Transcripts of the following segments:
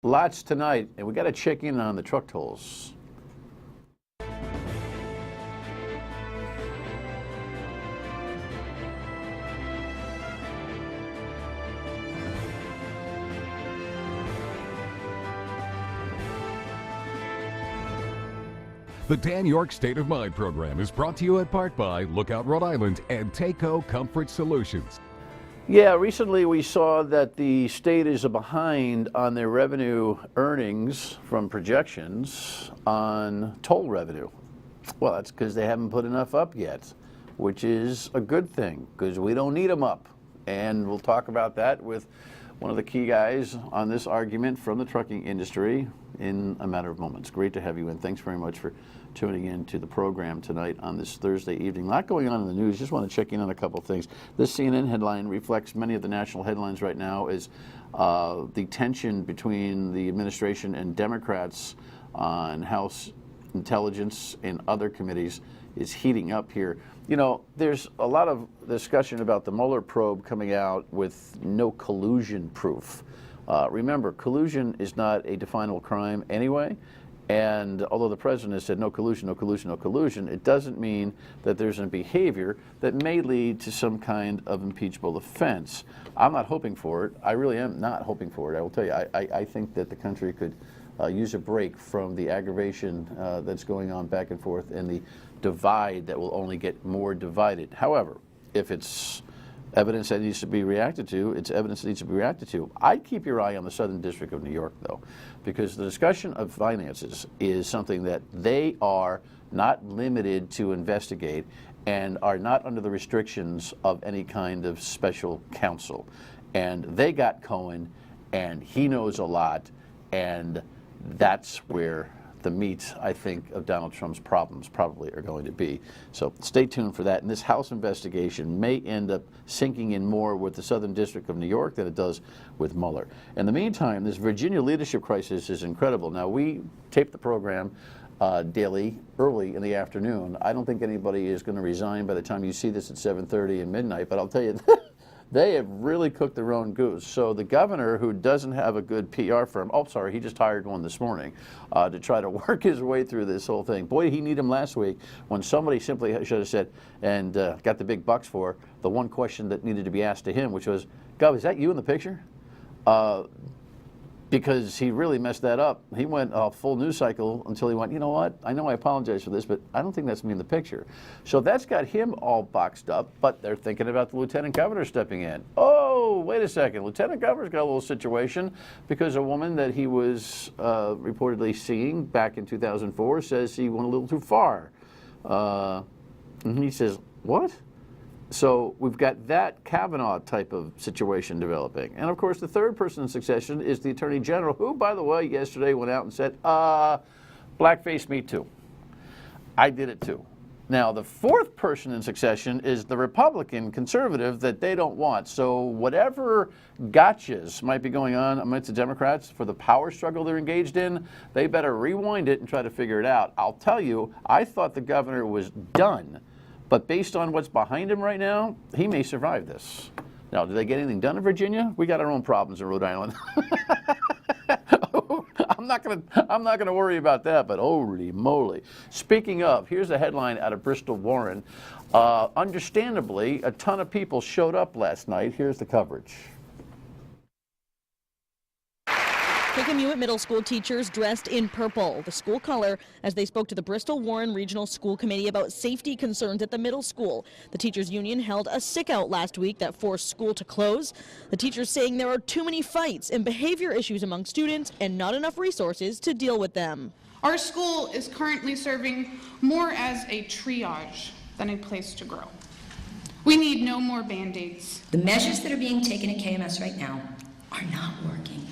Lots tonight, and we got to check in on the truck tolls. The Dan York State of Mind program is brought to you in part by Lookout Rhode Island and Taco Comfort Solutions. Yeah, recently we saw that the state is behind on their revenue earnings from projections on toll revenue. Well, that's because they haven't put enough up yet, which is a good thing because we don't need them up. And we'll talk about that with one of the key guys on this argument from the trucking industry in a matter of moments. Great to have you in. Thanks very much for tuning in to the program tonight on this Thursday evening. A lot going on in the news. Just want to check in on a couple of things. This CNN headline reflects many of the national headlines right now is the tension between the administration and Democrats on House Intelligence and other committees is heating up here. You know, there's a lot of discussion about the Mueller probe coming out with no collusion proof. Remember, collusion is not a definable crime anyway. And although the president has said no collusion, no collusion, no collusion, it doesn't mean that there's a behavior that may lead to some kind of impeachable offense. I'm not hoping for it. I really am not hoping for it. I will tell you, I think that the country could use a break from the aggravation that's going on back and forth and the divide that will only get more divided. However, if it's evidence that needs to be reacted to, it's evidence that needs to be reacted to. I'd keep your eye on the Southern District of New York, though, because the discussion of finances is something that they are not limited to investigate and are not under the restrictions of any kind of special counsel. And they got Cohen, and he knows a lot, and that's where the meat, I think, of Donald Trump's problems probably are going to be. So stay tuned for that. And this House investigation may end up sinking in more with the Southern District of New York than it does with Mueller. In the meantime, this Virginia leadership crisis is incredible. Now, we tape the program daily, early in the afternoon. I don't think anybody is going to resign by the time you see this at 7:30 and midnight, but I'll tell you, they have really cooked their own goose. So the governor, who doesn't have a good PR firm, he just hired one this morning to try to work his way through this whole thing. Boy, did he need him last week when somebody simply should have said, and got the big bucks for, the one question that needed to be asked to him, which was, Gov, is that you in the picture? Because he really messed that up. He went a full news cycle until he went, you know what, I know I apologize for this, but I don't think that's me in the picture. So that's got him all boxed up, but they're thinking about the lieutenant governor stepping in. Oh, wait a second, lieutenant governor's got a little situation because a woman that he was reportedly seeing back in 2004 says he went a little too far. And he says, what? So we've got that Kavanaugh type of situation developing. And of course, the third person in succession is the Attorney General, who, by the way, yesterday went out and said, blackface me too. I did it too. Now, the fourth person in succession is the Republican conservative that they don't want. So whatever gotchas might be going on amongst the Democrats for the power struggle they're engaged in, they better rewind it and try to figure it out. I'll tell you, I thought the governor was done. But based on what's behind him right now, he may survive this. Now, do they get anything done in Virginia? We got our own problems in Rhode Island. I'm not gonna worry about that, but holy moly. Speaking of, here's a headline out of Bristol Warren. Understandably, a ton of people showed up last night. Here's the coverage. Hewitt Middle School teachers dressed in purple, the school color, as they spoke to the Bristol Warren Regional School Committee about safety concerns at the middle school. The teachers union held a sick-out last week that forced school to close. The teachers saying there are too many fights and behavior issues among students and not enough resources to deal with them. Our school is currently serving more as a triage than a place to grow. We need no more Band-Aids. The measures that are being taken at KMS right now are not working.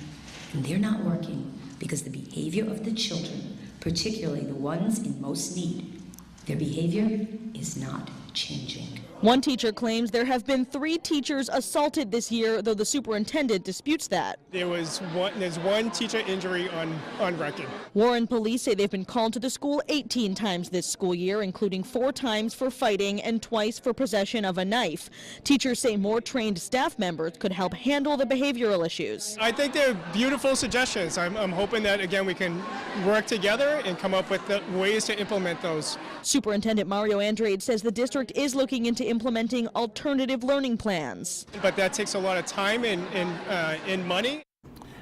And they're not working because the behavior of the children, particularly the ones in most need, their behavior is not changing. One teacher claims there have been 3 teachers assaulted this year, though the superintendent disputes that. There's one teacher injury on record. Warren police say they've been called to the school 18 times this school year, including 4 times for fighting and twice for possession of a knife. Teachers say more trained staff members could help handle the behavioral issues. I think they're beautiful suggestions. I'm hoping that, again, we can work together and come up with the ways to implement those. Superintendent Mario Andrade says the district is looking into implementing alternative learning plans. But that takes a lot of time and money.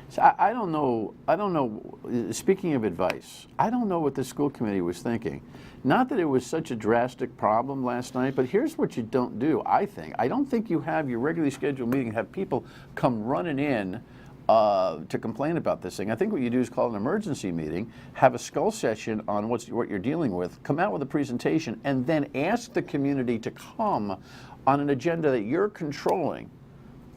So I don't know, speaking of advice, I don't know what the school committee was thinking. Not that it was such a drastic problem last night, but here's what you don't do, I think. I don't think you have your regularly scheduled meeting, have people come running in to complain about this thing. I think what you do is call an emergency meeting, have a skull session on what you're dealing with, come out with a presentation, and then ask the community to come on an agenda that you're controlling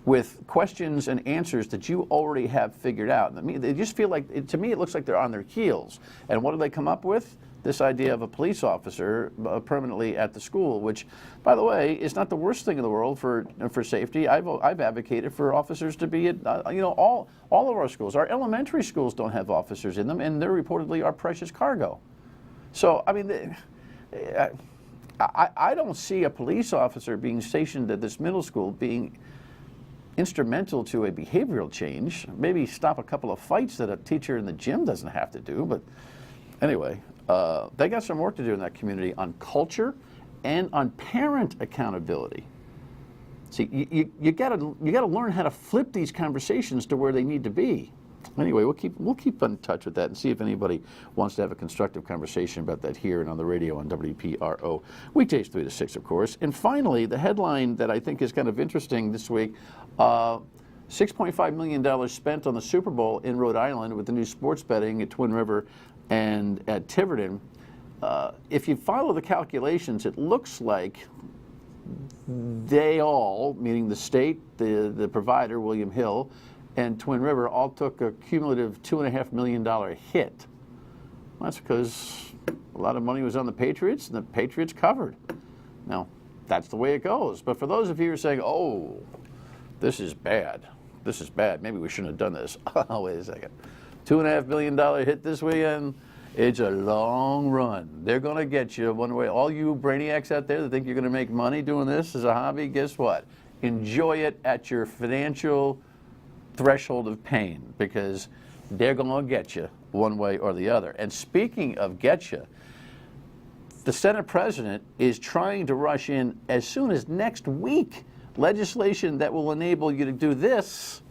with questions and answers that you already have figured out. They just feel like, to me, it looks like they're on their heels. And what do they come up with? This idea of a police officer permanently at the school, which, by the way, is not the worst thing in the world for safety. I've advocated for officers to be at, all of our schools. Our elementary schools don't have officers in them, and they're reportedly our precious cargo. So, I mean, I don't see a police officer being stationed at this middle school being instrumental to a behavioral change. Maybe stop a couple of fights that a teacher in the gym doesn't have to do, but anyway. They got some work to do in that community on culture and on parent accountability. See, you got to learn how to flip these conversations to where they need to be. Anyway, we'll keep in touch with that and see if anybody wants to have a constructive conversation about that here and on the radio on WPRO. Weekdays 3 to 6, of course. And finally, the headline that I think is kind of interesting this week, $6.5 million spent on the Super Bowl in Rhode Island with the new sports betting at Twin River and at Tiverton. If you follow the calculations, it looks like they all, meaning the state, the provider, William Hill, and Twin River, all took a cumulative $2.5 million hit. That's because a lot of money was on the Patriots, and the Patriots covered. Now, that's the way it goes. But for those of you who are saying, oh, this is bad, maybe we shouldn't have done this. Oh, wait a second. $2.5 million hit this weekend. It's a long run. They're going to get you one way. All you brainiacs out there that think you're going to make money doing this as a hobby, guess what? Enjoy it at your financial threshold of pain, because they're going to get you one way or the other. And speaking of get you, the Senate president is trying to rush in as soon as next week legislation that will enable you to do this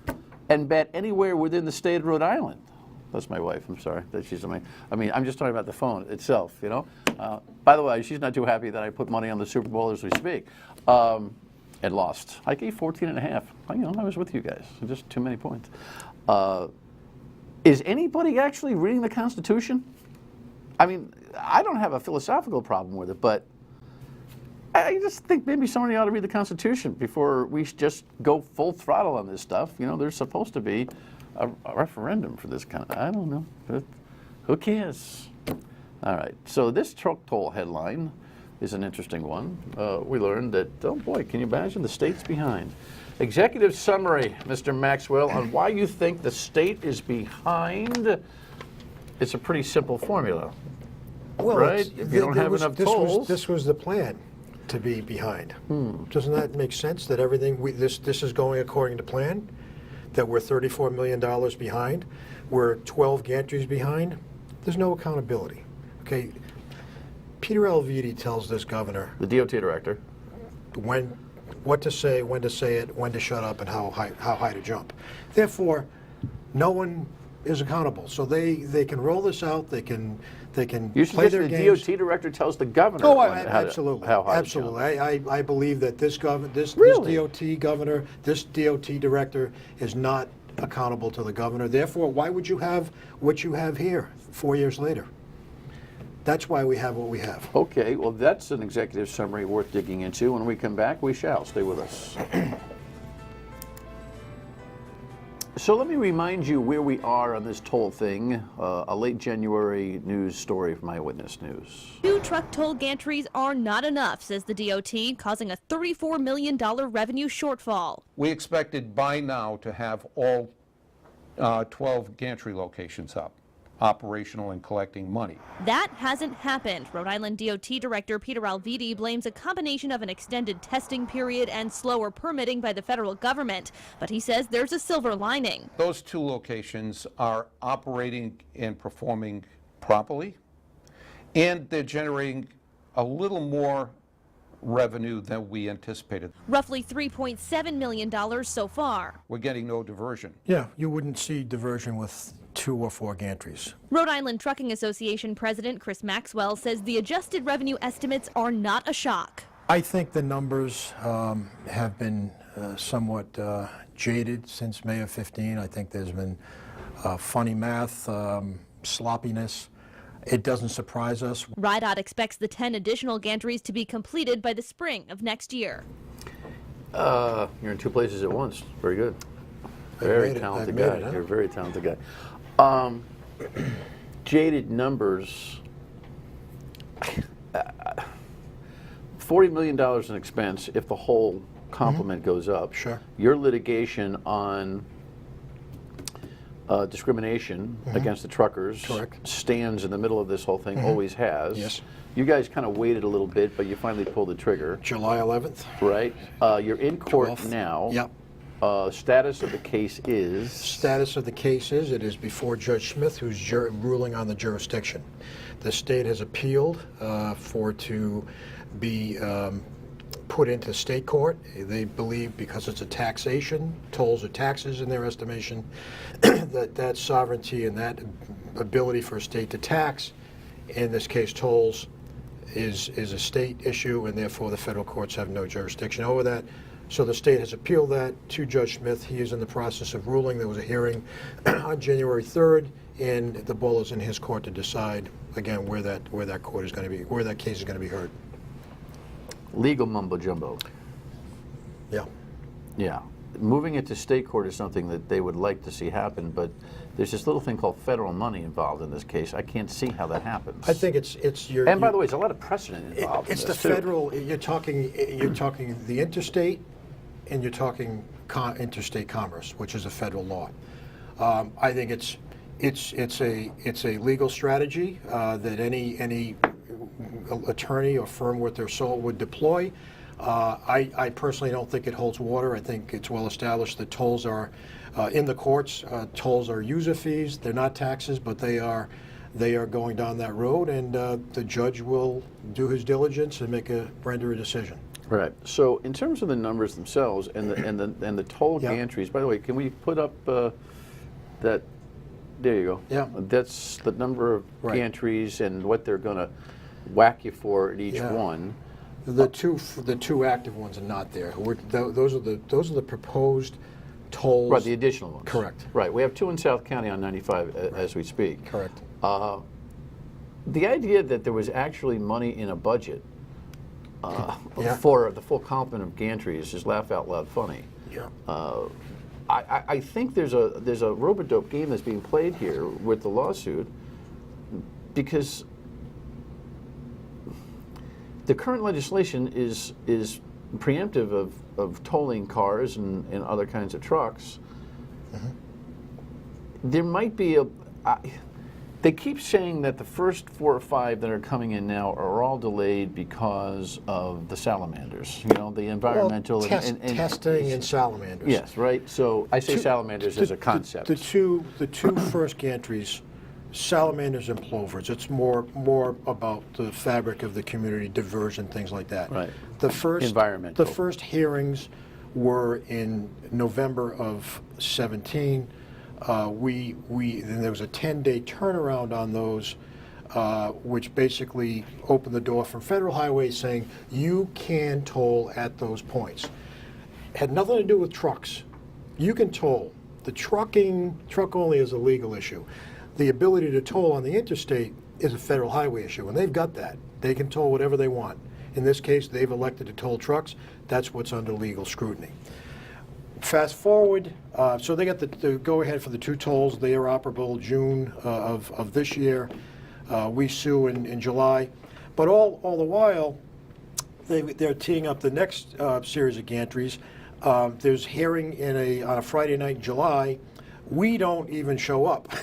and bet anywhere within the state of Rhode Island. That's my wife. I'm sorry that she's. I'm just talking about the phone itself. By the way, she's not too happy that I put money on the Super Bowl as we speak, and lost. I gave 14.5. I was with you guys. Just too many points. Is anybody actually reading the Constitution? I mean, I don't have a philosophical problem with it, but I just think maybe somebody ought to read the Constitution before we just go full throttle on this stuff. There's supposed to be a referendum for this kind of, I don't know, but who cares? All right, so this truck toll headline is an interesting one. We learned that, oh boy, can you imagine, the state's behind. Executive summary, Mr. Maxwell, on why you think the state is behind. It's a pretty simple formula, right? If you don't have enough tolls. This was the plan, to be behind. Doesn't that make sense that everything, this is going according to plan? That we're $34 million behind, we're 12 gantries behind? There's no accountability. Okay, Peter Alviti tells this governor, the DOT director, what to say, when to say it, when to shut up, and how high to jump. Therefore, no one is accountable. So they can roll this out. They can you play their games. The DOT director tells the governor. Oh, absolutely, how high absolutely. I believe that this Really? DOT governor, this DOT director is not accountable to the governor. Therefore, why would you have what you have here 4 years later? That's why we have what we have. Okay, well, that's an executive summary worth digging into. When we come back, we shall. Stay with us. So let me remind you where we are on this toll thing. A late January news story from Eyewitness News. 2 truck toll gantries are not enough, says the DOT, causing a $34 million revenue shortfall. We expected by now to have all 12 gantry locations up, operational and collecting money. That hasn't happened. Rhode Island DOT Director Peter Alviti blames a combination of an extended testing period and slower permitting by the federal government. But he says there's a silver lining. Those 2 locations are operating and performing properly, and they're generating a little more revenue than we anticipated. Roughly $3.7 million so far. We're getting no diversion. Yeah, you wouldn't see diversion with 2 or 4 gantries. Rhode Island Trucking Association President Chris Maxwell says the adjusted revenue estimates are not a shock. I think the numbers have been somewhat jaded since May of 15. I think there's been funny math, sloppiness. It doesn't surprise us. RIDOT expects the 10 additional gantries to be completed by the spring of next year. You're in 2 places at once. Very good. Very talented guy. You're a very talented guy. Jaded numbers. $40 million in expense if the whole complement goes up. Sure. Your litigation on discrimination against the truckers stands in the middle of this whole thing, always has. Yes. You guys kind of waited a little bit, but you finally pulled the trigger. July 11th. Right. You're in court 12th. now. Yep. Status of the case is? Status of the case is it is before Judge Smith, who's ruling on the jurisdiction. The state has appealed for it to be put into state court. They believe because it's a taxation, tolls are taxes in their estimation, that sovereignty and that ability for a state to tax, in this case tolls, is a state issue, and therefore the federal courts have no jurisdiction over that. So the state has appealed that to Judge Smith. He is in the process of ruling. There was a hearing on January 3rd, and the ball is in his court to decide again where that court is going to be, where that case is going to be heard. Legal mumbo jumbo. Yeah. Yeah. Moving it to state court is something that they would like to see happen, but there's this little thing called federal money involved in this case. I can't see how that happens. I think it's your. And by the way, there's a lot of precedent involved. It's in this the too. federal. You're talking the interstate, and you're talking interstate commerce, which is a federal law. I think it's a legal strategy that any attorney or firm worth their salt would deploy. I personally don't think it holds water. I think it's well established that tolls are in the courts. Tolls are user fees. They're not taxes, but they are going down that road, and the judge will do his diligence and render a decision. Right. So in terms of the numbers themselves and the toll gantries, by the way, can we put up that? There you go. Yeah. That's the number of gantries and what they're going to whack you for at each one. The two active ones are not there. Those are the proposed tolls. Right, the additional ones. Correct. Right. We have 2 in South County on 95 as we speak. Correct. The idea that there was actually money in a budget for the full complement of gantries is laugh out loud funny. Yeah. I think there's a rope-a-dope game that's being played here with the lawsuit, because the current legislation is preemptive of tolling cars and other kinds of trucks. There might be they keep saying that the first 4 or 5 that are coming in now are all delayed because of the salamanders, the environmental testing and salamanders. Yes, right. So I say salamanders as a concept. The two first gantries, salamanders and plovers. It's more about the fabric of the community, diversion, things like that. Right. The first hearings were in November of 17. Then there was a 10-day turnaround on those, which basically opened the door from federal highways saying you can toll at those points. Had nothing to do with trucks. You can toll. The truck only is a legal issue. The ability to toll on the interstate is a federal highway issue, and they've got that. They can toll whatever they want. In this case, they've elected to toll trucks. That's what's under legal scrutiny. Fast forward, so they got the go-ahead for the 2 tolls. They are operable June of this year. We sue in July. But all the while, they're teeing up the next series of gantries. There's hearing on a Friday night in July. We don't even show up.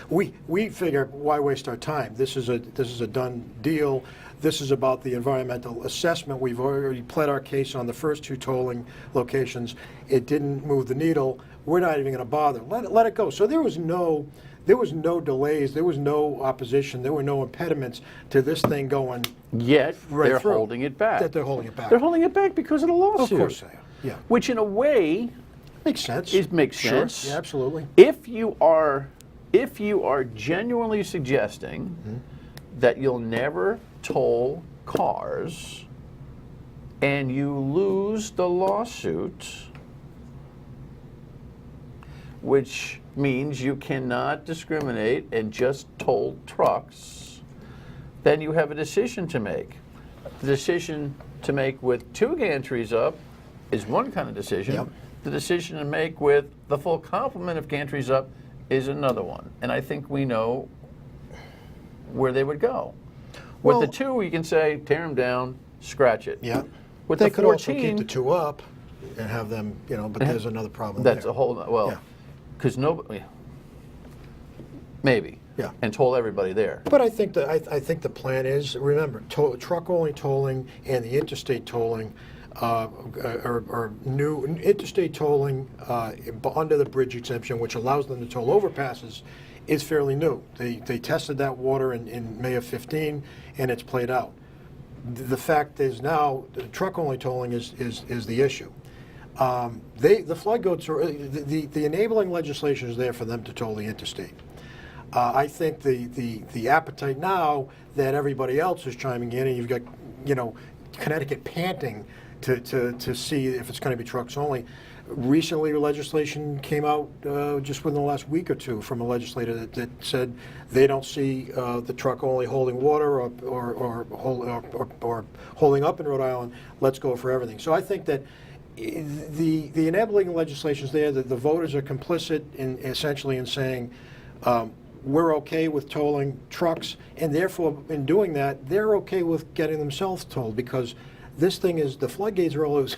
we figure, why waste our time? This is a done deal. This is about the environmental assessment. We've already pled our case on the first 2 tolling locations. It didn't move the needle. We're not even going to bother. Let it go. So there was no delays. There was no opposition. There were no impediments to this thing going. Yet right they're through. holding it back. That they're holding it back. They're holding it back because of the lawsuit. Of course they are. Yeah. Which, in a way, Makes sense. it makes Sure. sense. Yeah, absolutely. If you are genuinely suggesting that you'll never toll cars and you lose the lawsuit, which means you cannot discriminate and just toll trucks, then you have a decision to make. The decision to make with 2 gantries up is one kind of decision. Yep. The decision to make with the full complement of gantries up is another one. And I think we know where they would go. With the 2, you can say, tear them down, scratch it. Yeah. With They the could also 14, keep the 2 up and have them, but there's another problem that's there. a whole, well, Yeah. because nobody, maybe. Yeah. And toll everybody there. But I think the plan is, remember, truck-only tolling and the interstate tolling are new. Interstate tolling under the bridge exemption, which allows them to toll overpasses, is fairly new. They tested that water in May of 15, and it's played out. The fact is now the truck-only tolling is the issue. The floodgates are the enabling legislation is there for them to toll the interstate. I think the appetite now that everybody else is chiming in, and you've got Connecticut panting to see if it's going to be trucks only. Recently, legislation came out just within the last week or 2 from a legislator that said they don't see the truck only holding water or holding up in Rhode Island. Let's go for everything. So I think that the enabling legislation is there. That the voters are complicit essentially in saying we're okay with tolling trucks, and therefore in doing that, they're okay with getting themselves tolled because. This thing is, the floodgates are always,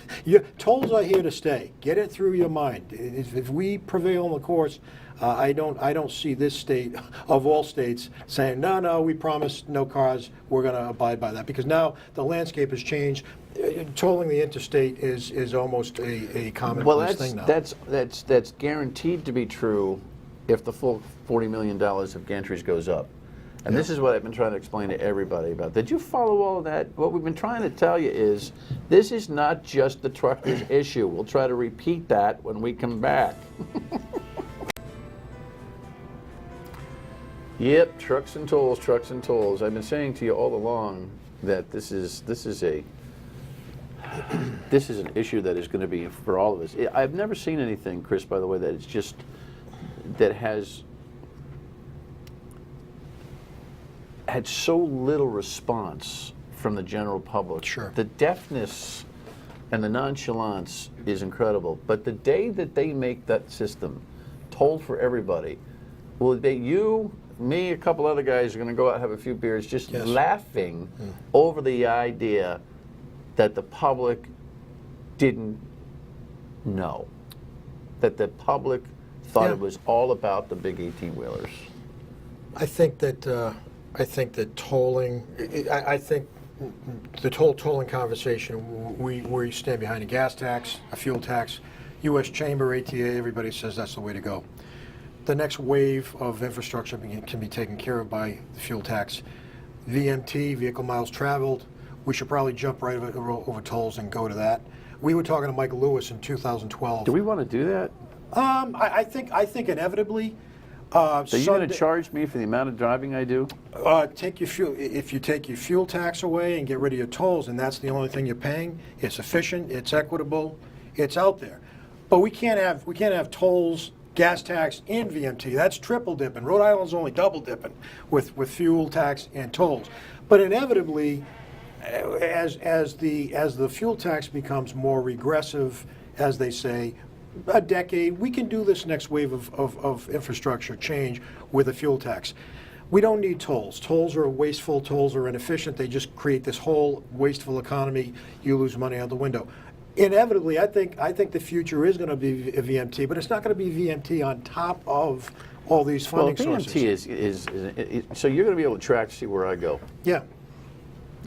tolls are here to stay. Get it through your mind. If we prevail in the courts, I don't see this state, of all states, saying, no, we promised no cars, we're going to abide by that. Because now the landscape has changed. Tolling the interstate is almost a commonplace thing now. That's guaranteed to be true if the full $40 million of gantries goes up. And this is what I've been trying to explain to everybody about. Did you follow all of that? What we've been trying to tell you is this is not just the truckers' issue. We'll try to repeat that when we come back. Yep, trucks and tolls, trucks and tolls. I've been saying to you all along that this is an issue that is going to be for all of us. I've never seen anything, Chris, by the way, that has had so little response from the general public. Sure. The deafness and the nonchalance is incredible. But the day that they make that system told for everybody, you, me, a couple other guys are going to go out and have a few beers just laughing over the idea that the public didn't know, that the public thought it was all about the big 18-wheelers. I think that tolling, I think the tolling conversation, we stand behind a gas tax, a fuel tax, U.S. Chamber, ATA, everybody says that's the way to go. The next wave of infrastructure can be taken care of by the fuel tax. VMT, vehicle miles traveled, we should probably jump right over tolls and go to that. We were talking to Mike Lewis in 2012. Do we want to do that? I think inevitably. So you're going to charge me for the amount of driving I do? Take your fuel. If you take your fuel tax away and get rid of your tolls, and that's the only thing you're paying, it's efficient, it's equitable, it's out there. But we can't have tolls, gas tax, and VMT. That's triple dipping. Rhode Island's only double dipping with fuel tax and tolls. But inevitably, as the fuel tax becomes more regressive, as they say, a decade. We can do this next wave of infrastructure change with a fuel tax. We don't need tolls. Tolls are wasteful. Tolls are inefficient. They just create this whole wasteful economy. You lose money out the window. Inevitably, I think the future is going to be a VMT, but it's not going to be VMT on top of all these funding sources. VMT is so you're going to be able to track to see where I go. Yeah.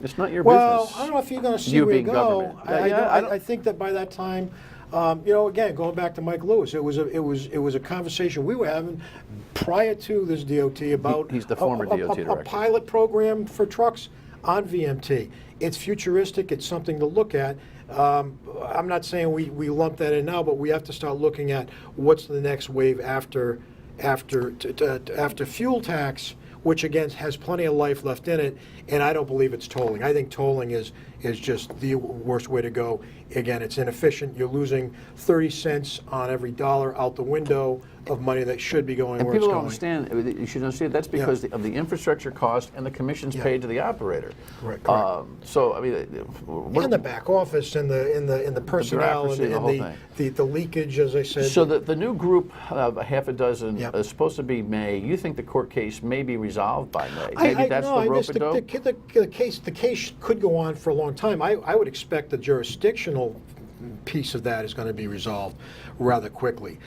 It's not your Well, business. I don't know if you're going to see You where you being go. government. I think that by that time, again, going back to Mike Lewis, it was a conversation we were having prior to this DOT about He's the former DOT director. a pilot program for trucks on VMT. It's futuristic. It's something to look at. I'm not saying we lump that in now, but we have to start looking at what's the next wave after fuel tax, which again has plenty of life left in it, and I don't believe it's tolling. I think tolling is just the worst way to go. Again, it's inefficient. You're losing 30 cents on every dollar out the window of money that should be going And where it's people don't going. understand, you should understand that's because of the infrastructure cost and the commissions paid to the operator. Correct. So, I mean, And the back office and the personnel and bureaucracy and the whole the leakage, as I said. so the new group of a half a dozen Yep. is supposed to be May. You think the court case may be resolved by May? I- Maybe that's no, the I just- rope-a-dope? the case could go on for a long time. I would expect the jurisdictional piece of that is going to be resolved rather quickly.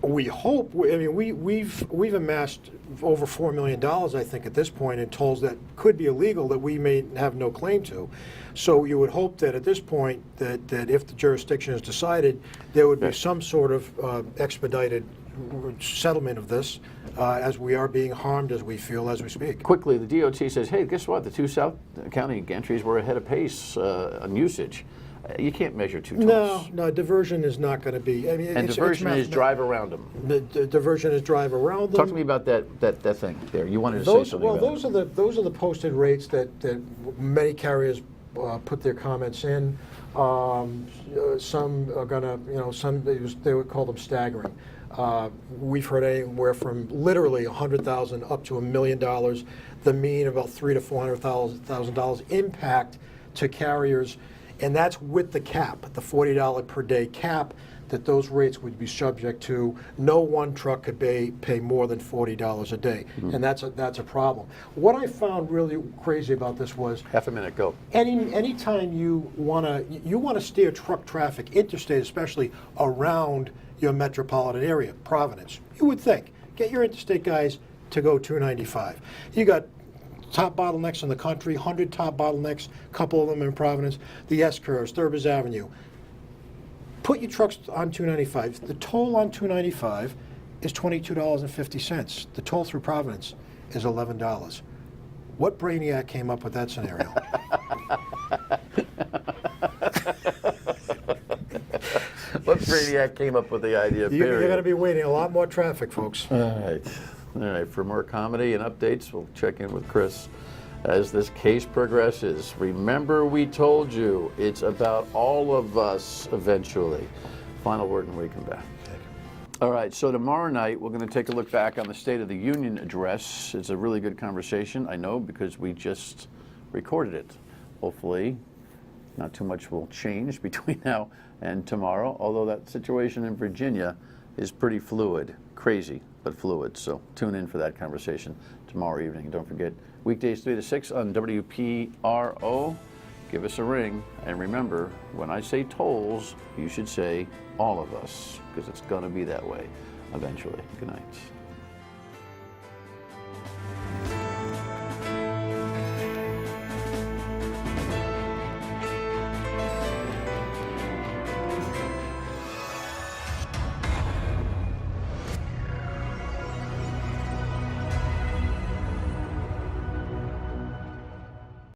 We hope. I mean, we've amassed over $4 million, I think, at this point in tolls that could be illegal that we may have no claim to. So you would hope that at this point that if the jurisdiction is decided, there would be some sort of expedited settlement of this, as we are being harmed as we feel as we speak. Quickly, the DOT says, hey, guess what? The two South County gantries were ahead of pace on usage. You can't measure two tolls. No, diversion is not going to be. I mean, And diversion is drive around them. The diversion is drive around them. Talk to me about that thing there. You wanted to say something about it. Those are the posted rates that many carriers put their comments in. Some are gonna, they would call them staggering. We've heard anywhere from literally $100,000 up to $1 million. The mean about $300,000 to $400,000 impact to carriers, and that's with the cap, the $40 per day cap. That those rates would be subject to. No one truck could pay more than $40 a day, and that's a problem. What I found really crazy about this was Half a minute, go. anytime you wanna steer truck traffic, interstate especially, around your metropolitan area, Providence, you would think get your interstate guys to go 295. You got top bottlenecks in the country, 100 top bottlenecks, a couple of them in Providence, the S-curves, Thurbers Avenue. Put your trucks on 295. The toll on 295 is $22.50. The toll through Providence is $11. What brainiac came up with that scenario? What brainiac came up with the idea, You're going to be waiting a lot more traffic, folks. All right. For more comedy and updates, we'll check in with Chris as this case progresses. Remember, we told you it's about all of us eventually. Final word when we come back. All right, so tomorrow night we're going to take a look back on the State of the Union address. It's a really good conversation, I know, because we just recorded it. Hopefully, not too much will change between now and tomorrow, although that situation in Virginia is pretty fluid. Crazy, but fluid. So tune in for that conversation tomorrow evening. Don't forget, weekdays 3 to 6 on WPRO. Give us a ring. And remember, when I say tolls, you should say all of us, because it's going to be that way eventually. Good night.